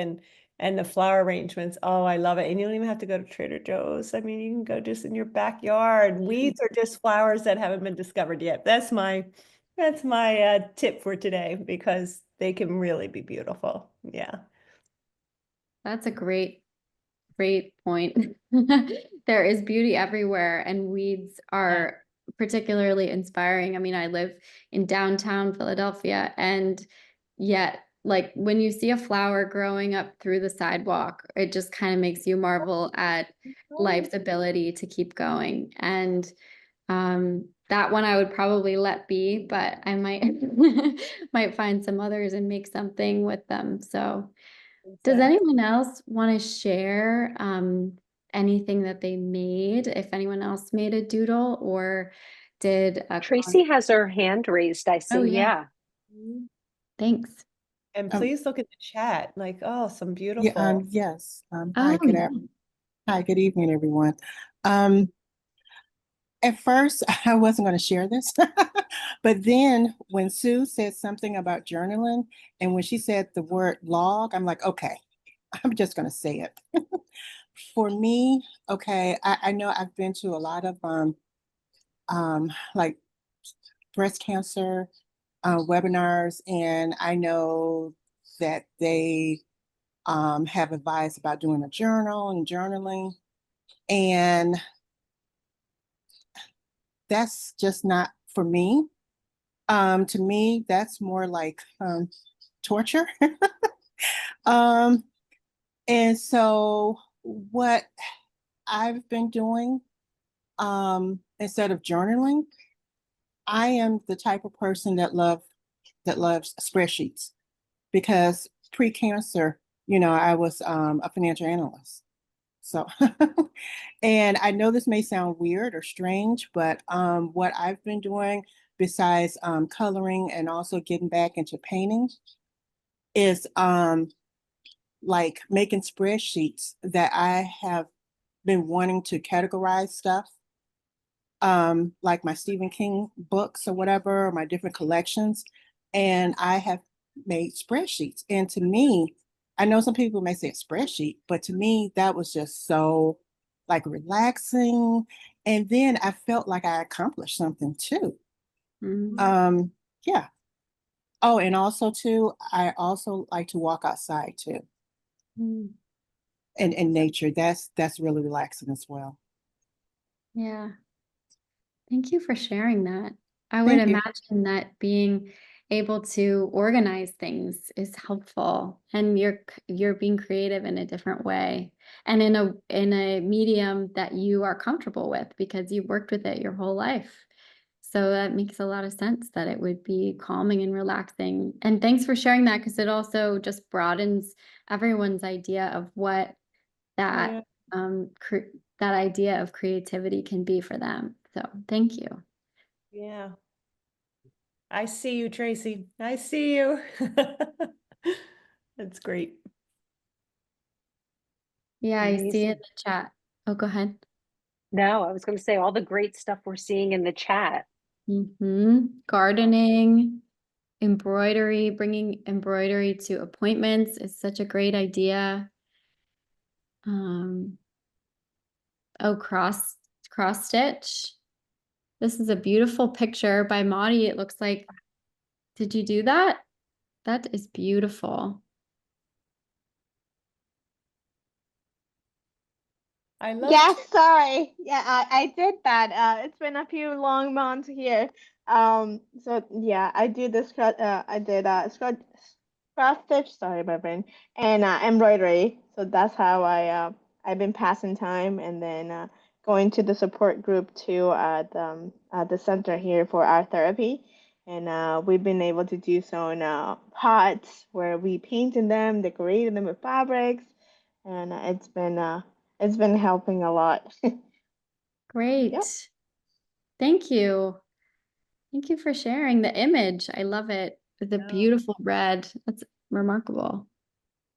And the flower arrangements, oh, I love it. And you don't even have to go to Trader Joe's. I mean, you can go just in your backyard. Weeds are just flowers that haven't been discovered yet. That's my tip for today, because they can really be beautiful. Yeah. That's a great point. There is beauty everywhere, and weeds are particularly inspiring. I mean, I live in downtown Philadelphia, and yet, like, when you see a flower growing up through the sidewalk, it just kind of makes you marvel at life's ability to keep going. And that one I would probably let be, but I might might find some others and make something with them. So does anyone else want to share anything that they made? If anyone else made a doodle or did a Tracy has her hand raised, I see. Oh, Yeah. Thanks. And please look at the chat. Like, oh, some beautiful. Yes. Oh, Hi, good evening, everyone. At first, I wasn't going to share this, but then when Sue said something about journaling, and when she said the word log, I'm like, okay, I'm just going to say it. For me, okay, I know I've been to a lot of like breast cancer webinars, and I know that they have advice about doing a journal and journaling, and that's just not for me. To me, that's more like torture. And so what I've been doing, instead of journaling, I am the type of person that loves spreadsheets, because pre-cancer, I was a financial analyst. So, and I know this may sound weird or strange, but what I've been doing besides coloring and also getting back into painting is like making spreadsheets that I have been wanting to categorize stuff, like my Stephen King books or whatever, or my different collections. And I have made spreadsheets. And to me, I know some people may say a spreadsheet, but to me, that was just so like relaxing. And then I felt like I accomplished something too. Yeah. Oh, and also too, I also like to walk outside too. And in nature, that's really relaxing as well. Yeah. Thank you for sharing that. I would Thank you. imagine that being able to organize things is helpful, and you're being creative in a different way, and in a medium that you are comfortable with because you've worked with it your whole life. So that makes a lot of sense that it would be calming and relaxing. And thanks for sharing that, because it also just broadens everyone's idea of what that that idea of creativity can be for them. So thank you. Yeah. I see you, Tracy. I see you. That's great. Yeah, I see Amazing. in the chat. Oh, go ahead. No, I was going to say all the great stuff we're seeing in the chat. Gardening, embroidery, bringing embroidery to appointments is such a great idea. Oh, cross stitch. This is a beautiful picture by Maudie. It looks like, did you do that? That is beautiful. I love Yes, sorry. Yeah, I did that. It's been a few long months here. So yeah, I do this. I did cross stitch. Sorry, my brain, and embroidery. So that's how I've been passing time, and then going to the support group to the center here for art therapy, and we've been able to do some pots where we painted them, decorated them with fabrics, and it's been helping a lot. Great. Yep. Thank you. Thank you for sharing the image. I love it. With the beautiful red. That's remarkable.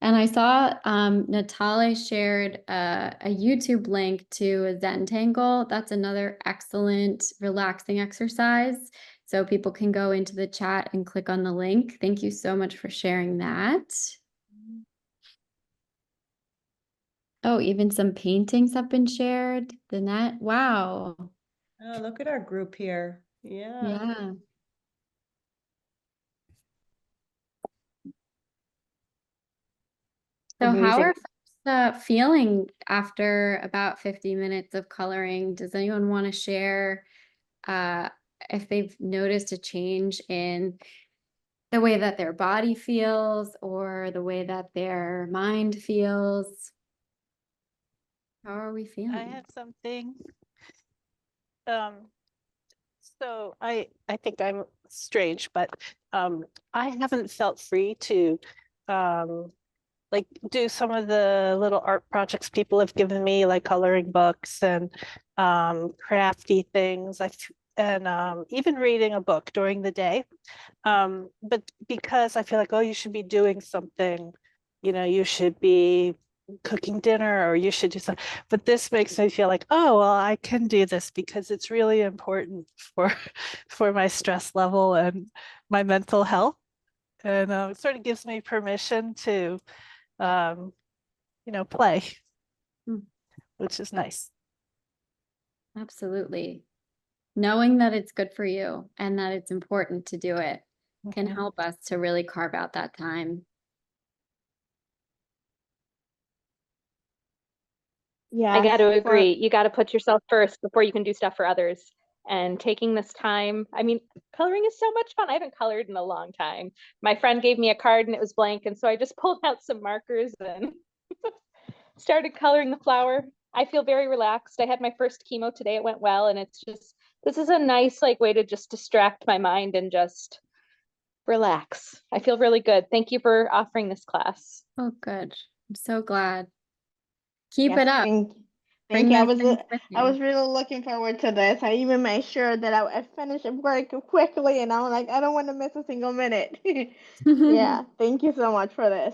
And I saw Natalie shared a YouTube link to a Zentangle. That's another excellent relaxing exercise. So people can go into the chat and click on the link. Thank you so much for sharing that. Oh, even some paintings have been shared. The net. Wow. Oh, look at our group here. Yeah. Yeah. So how are folks feeling after about 50 minutes of coloring? Does anyone want to share if they've noticed a change in the way that their body feels or the way that their mind feels? How are we feeling? I have something. So I think I'm strange, but I haven't felt free to like do some of the little art projects people have given me, like coloring books and crafty things. And even reading a book during the day. But because I feel like, oh, you should be doing something, you should be cooking dinner or you should do something. But this makes me feel like, oh, well, I can do this because it's really important for my stress level and my mental health. And it sort of gives me permission to, play, which is nice. Absolutely. Knowing that it's good for you and that it's important to do it can help us to really carve out that time. Yeah. I got to agree. You got to put yourself first before you can do stuff for others. And taking this time, I mean, coloring is so much fun. I haven't colored in a long time. My friend gave me a card and it was blank. And so I just pulled out some markers and started coloring the flower. I feel very relaxed. I had my first chemo today. It went well. And it's just, this is a nice way to just distract my mind and just relax. I feel really good. Thank you for offering this class. Oh, good. I'm so glad. Keep Yes, it up. thank Bring you. those things with I was you. really looking forward to this. I even made sure that I finished work quickly, and I'm like, I don't want to miss a single minute. Yeah, thank you so much for this.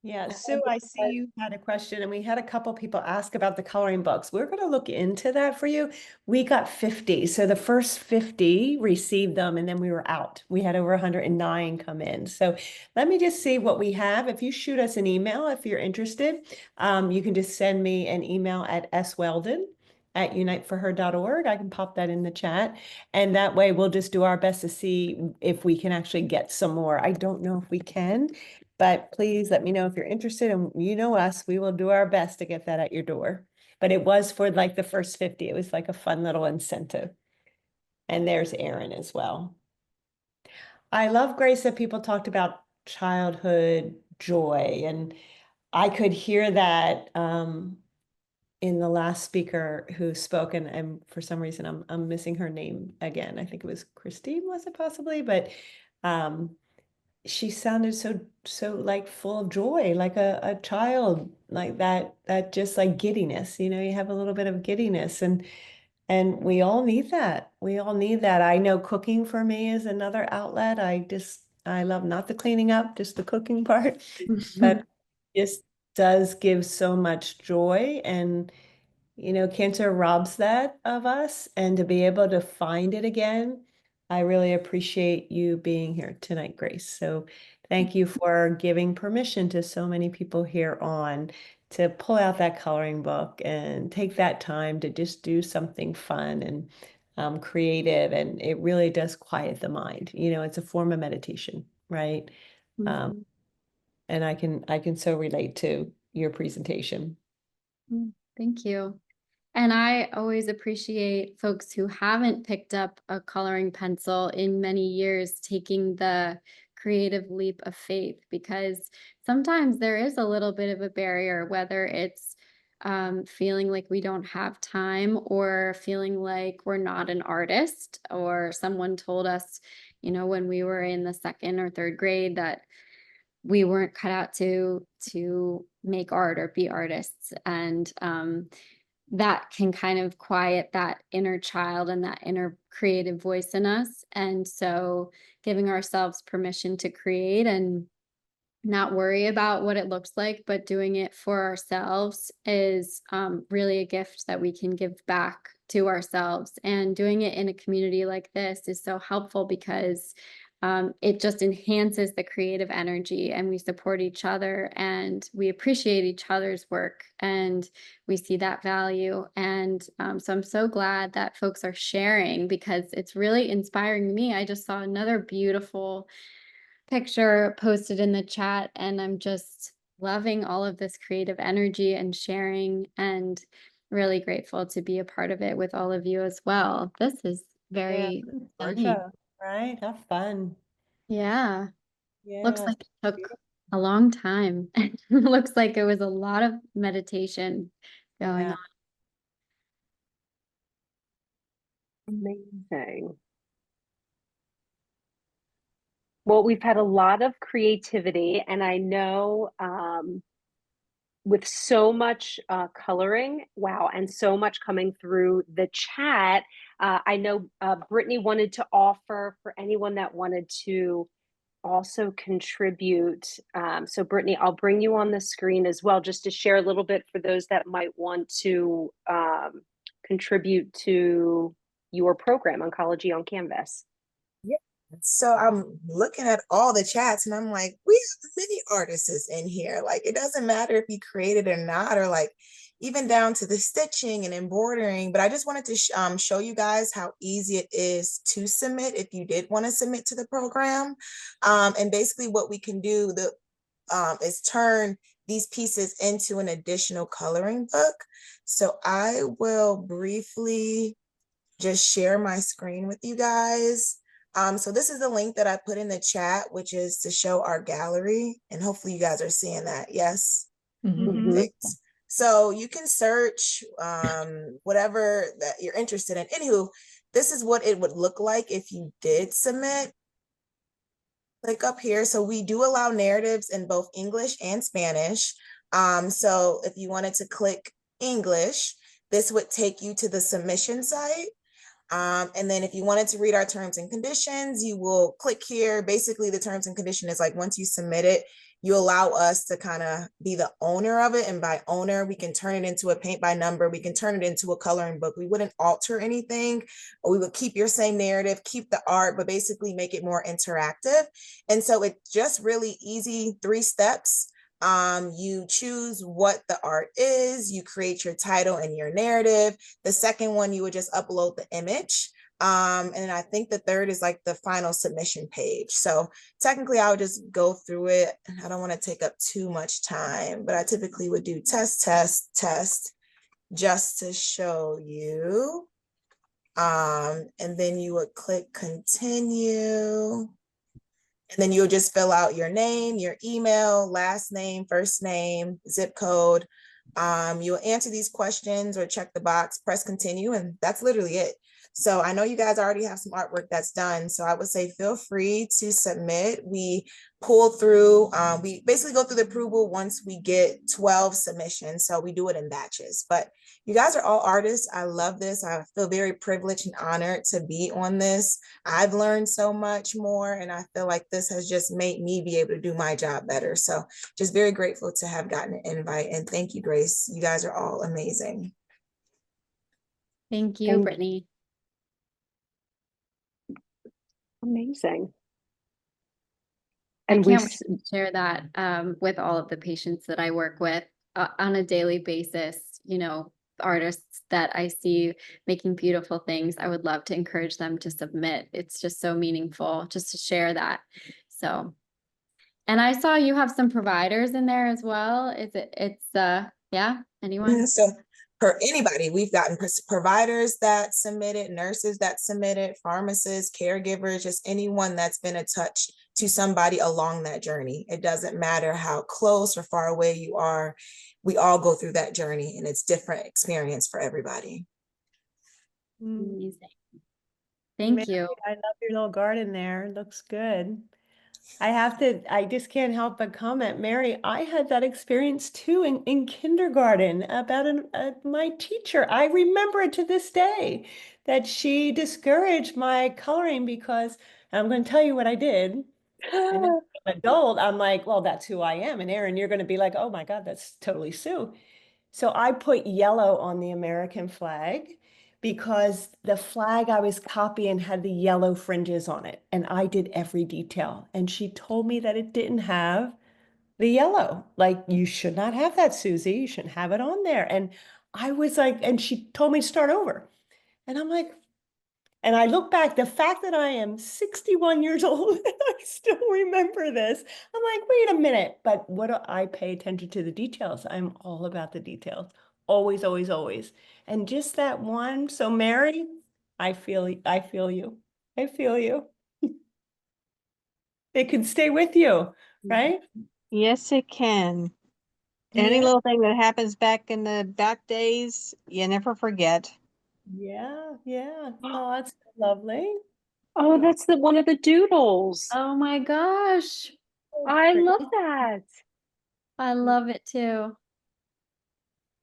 Yeah, Sue, I see you had a question, and we had a couple people ask about the coloring books. We're going to look into that for you. We got 50. So the first 50 received them, and then we were out. We had over 109 come in. So let me just see what we have. If you shoot us an email, if you're interested, you can just send me an email at sweldon@uniteforher.org. I can pop that in the chat. And that way we'll just do our best to see if we can actually get some more. I don't know if we can. But please let me know if you're interested, and you know us, we will do our best to get that at your door. But it was for like the first 50. It was like a fun little incentive. And there's Erin as well. I love, Grace, that people talked about childhood joy, and I could hear that in the last speaker who spoke, and for some reason I'm missing her name again. I think it was Christine, was it possibly? But she sounded so like full of joy, like a child, like that just like giddiness, you have a little bit of giddiness, and we all need that. We all need that. I know cooking for me is another outlet. I love not the cleaning up, just the cooking part, but just does give so much joy. And cancer robs that of us, and to be able to find it again, I really appreciate you being here tonight, Grace. So thank you for giving permission to so many people here on to pull out that coloring book and take that time to just do something fun and creative. And it really does quiet the mind. It's a form of meditation, right? And I can so relate to your presentation. Thank you. And I always appreciate folks who haven't picked up a coloring pencil in many years taking the creative leap of faith, because sometimes there is a little bit of a barrier, whether it's feeling like we don't have time, or feeling like we're not an artist, or someone told us, when we were in the 2nd or 3rd grade that we weren't cut out to make art or be artists. And that can kind of quiet that inner child and that inner creative voice in us. And so giving ourselves permission to create and not worry about what it looks like, but doing it for ourselves is really a gift that we can give back to ourselves. And doing it in a community like this is so helpful, because it just enhances the creative energy, and we support each other, and we appreciate each other's work, and we see that value. And so I'm so glad that folks are sharing, because it's really inspiring me. I just saw another beautiful picture posted in the chat, and I'm just loving all of this creative energy and sharing, and really grateful to be a part of it with all of you as well. This is very stunning. Right? Have fun. Yeah. Looks Yeah. like it took a long time. Looks like it was a lot of meditation going on. Amazing. Well, we've had a lot of creativity, and I know with so much coloring, wow, and so much coming through the chat, I know Brittany wanted to offer for anyone that wanted to also contribute. So Brittany, I'll bring you on the screen as well, just to share a little bit for those that might want to contribute to your program, Oncology on Canvas. Yeah. So I'm looking at all the chats, and I'm like, we have many artists in here. Like, it doesn't matter if you created or not, or like even down to the stitching and embroidering. But I just wanted to show you guys how easy it is to submit if you did want to submit to the program. And basically what we can do is turn these pieces into an additional coloring book. So I will briefly just share my screen with you guys. So this is the link that I put in the chat, which is to show our gallery, and hopefully you guys are seeing that. Yes. Mm-hmm. Perfect. So you can search whatever that you're interested in. Anywho, this is what it would look like if you did submit. Click up here. So we do allow narratives in both English and Spanish. So if you wanted to click English, this would take you to the submission site. And then if you wanted to read our terms and conditions, you will click here. Basically, the terms and condition is like once you submit it, you allow us to kind of be the owner of it. And by owner, we can turn it into a paint by number. We can turn it into a coloring book. We wouldn't alter anything. We would keep your same narrative, keep the art, but basically make it more interactive. And so it's just really easy 3 steps. You choose what the art is, you create your title and your narrative. The second one, you would just upload the image. And I think the third is like the final submission page. So technically I would just go through it. I don't want to take up too much time, but I typically would do test, test, test, just to show you. And then you would click continue. And then you'll just fill out your name, your email, last name, first name, zip code. You'll answer these questions or check the box, press continue, and that's literally it. So I know you guys already have some artwork that's done. So I would say feel free to submit. We pull through, we basically go through the approval once we get 12 submissions. So we do it in batches. But you guys are all artists. I love this. I feel very privileged and honored to be on this. I've learned so much more, and I feel like this has just made me be able to do my job better. So just very grateful to have gotten an invite, and thank you, Grace. You guys are all amazing. Thank you, Brittany. Amazing. I And can't wait to share that with all of the patients that I work with on a daily basis. You know, artists that I see making beautiful things, I would love to encourage them to submit. It's just so meaningful just to share that. So, and I saw you have some providers in there as well. Yeah, anyone? So for anybody, we've gotten providers that submitted, nurses that submitted, pharmacists, caregivers, just anyone that's been a touch to somebody along that journey. It doesn't matter how close or far away you are. We all go through that journey, and it's different experience for everybody. Amazing. Thank you. I love your little garden there. It looks good. I just can't help but comment, Mary, I had that experience too in kindergarten about my teacher. I remember it to this day that she discouraged my coloring because I'm going to tell you what I did. And then as an adult, I'm like, well, that's who I am. And Erin, you're going to be like, oh my God, that's totally Sue. So I put yellow on the American flag because the flag I was copying had the yellow fringes on it, and I did every detail. And she told me that it didn't have the yellow. Like, you should not have that, Susie. You shouldn't have it on there. And I was like, and she told me to start over. And I'm like, and I look back, the fact that I am 61 years old, and I still remember this. I'm like, wait a minute, but what do I pay attention to the details? I'm all about the details. Always, always, always. And just that one. So Mary, I feel you. I feel you. It can stay with you, right? Yes, it can. Any little thing that happens back in the back days, you never forget. Yeah. Oh, that's lovely. Oh, that's one of the doodles. Oh my gosh. I love that. I love it too.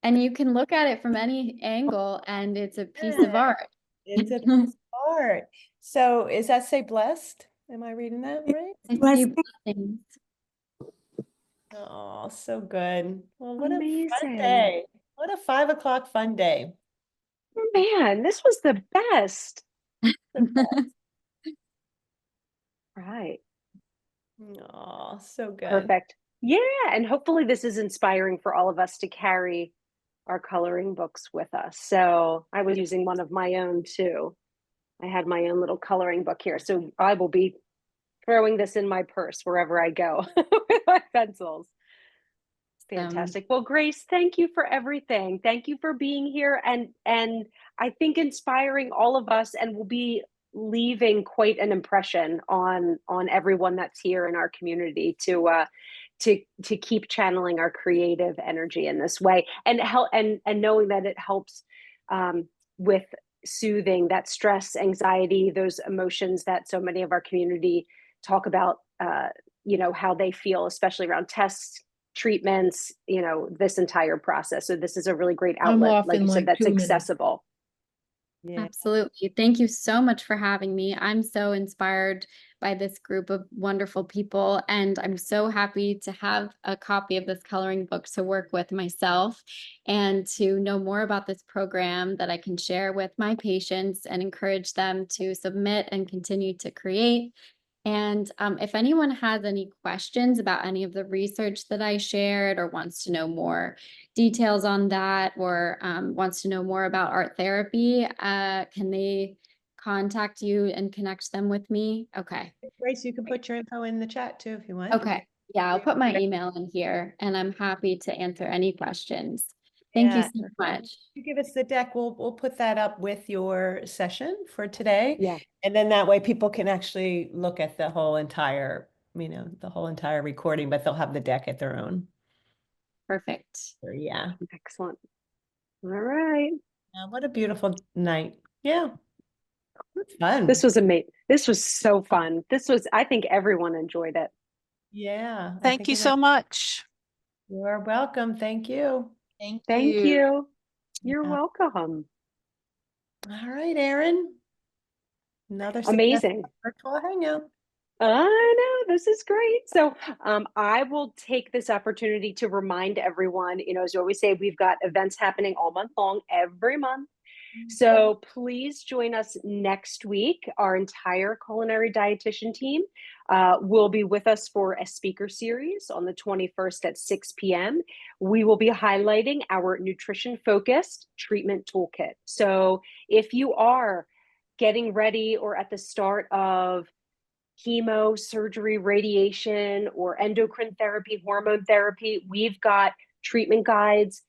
And you can look at it from any angle, and it's a piece of art. It's a piece of art. So is that say blessed? Am I reading that right? I see blessings. Oh, so good. Well, what a fun Amazing. day. What a 5 o'clock fun day. Man, this was the best. Right. Oh, so good. Perfect. Yeah, and hopefully this is inspiring for all of us to carry our coloring books with us. So I was using one of my own too. I had my own little coloring book here. So I will be throwing this in my purse wherever I go with my pencils. Fantastic. Well, Grace, thank you for everything. Thank you for being here, and I think inspiring all of us, and will be leaving quite an impression on everyone that's here in our community to to keep channeling our creative energy in this way, and help, and knowing that it helps with soothing that stress, anxiety, those emotions that so many of our community talk about, you know, how they feel, especially around tests, treatments, you know, this entire process. So this is a really great I'm outlet, off like in you said, like that's 2 minutes. accessible. Yeah. Absolutely. Thank you so much for having me. I'm so inspired by this group of wonderful people, and I'm so happy to have a copy of this coloring book to work with myself and to know more about this program that I can share with my patients and encourage them to submit and continue to create. And if anyone has any questions about any of the research that I shared, or wants to know more details on that, or wants to know more about art therapy, can they contact you and connect them with me? Okay. Grace, you can put your info in the chat too if you want. Okay. Yeah, I'll put my email in here, and I'm happy to answer any questions. Thank you Yeah. so much. You give us the deck, we'll put that up with your session for today. Yeah. And then that way people can actually look at the whole entire, you know, the whole entire recording, but they'll have the deck at their own. Perfect. So, yeah. Excellent. All right. What a beautiful night. Yeah. It's fun. This was amazing. This was so fun. This was, I think everyone enjoyed it. Yeah. Thank you so much. You're welcome. Thank you. Thank you. You're Yeah. welcome. All right, Erin. Another Amazing. successful virtual hangout. I know, this is great. So I will take this opportunity to remind everyone, you know, as you always say, we've got events happening all month long, every month. So please join us next week. Our entire culinary dietitian team will be with us for a speaker series on the 21st at 6 p.m. We will be highlighting our nutrition focused treatment toolkit. So if you are getting ready or at the start of chemo, surgery, radiation, or endocrine therapy, hormone therapy, we've got treatment guides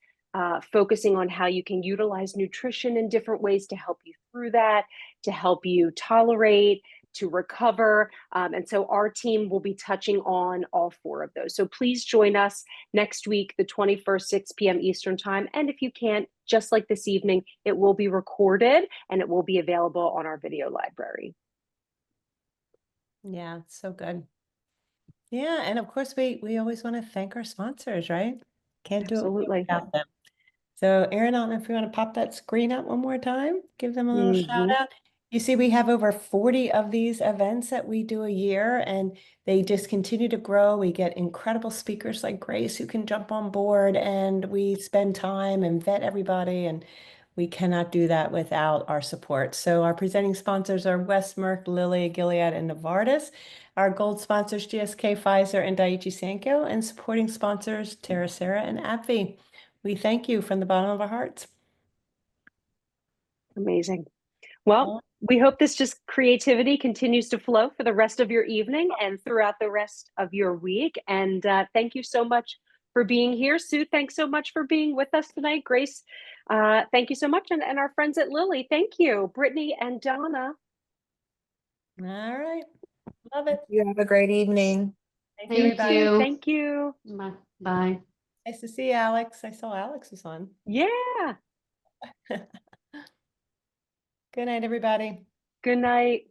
focusing on how you can utilize nutrition in different ways to help you through that, to help you tolerate, to recover. And so our team will be touching on all 4 of those. So please join us next week, the 21st, 6 p.m. Eastern time. And if you can't, just like this evening, it will be recorded and it will be available on our video library. Yeah, so good. Yeah, and of course we always want to thank our sponsors, right? Can't do it without them. So Erin, I don't know if you want to pop that screen up one more time, give them a little shout out. You see, we have over 40 of these events that we do a year, and they just continue to grow. We get incredible speakers like Grace who can jump on board, and we spend time and vet everybody, and we cannot do that without our support. So our presenting sponsors are West Merck, Lilly, Gilead, and Novartis. Our gold sponsors, GSK, Pfizer, and Daiichi Sankyo, and supporting sponsors, TerraSera and AbbVie. We thank you from the bottom of our hearts. Amazing. Well, we hope this just creativity continues to flow for the rest of your evening and throughout the rest of your week. And thank you so much for being here. Sue, thanks so much for being with us tonight. Grace, thank you so much. And our friends at Lilly, thank you. Brittany and Donna. All right. Love it. You have a great evening. Thank you, everybody. you. Thank you. Bye. Nice to see you, Alex. I saw Alex was on. Yeah. Good night, everybody. Good night.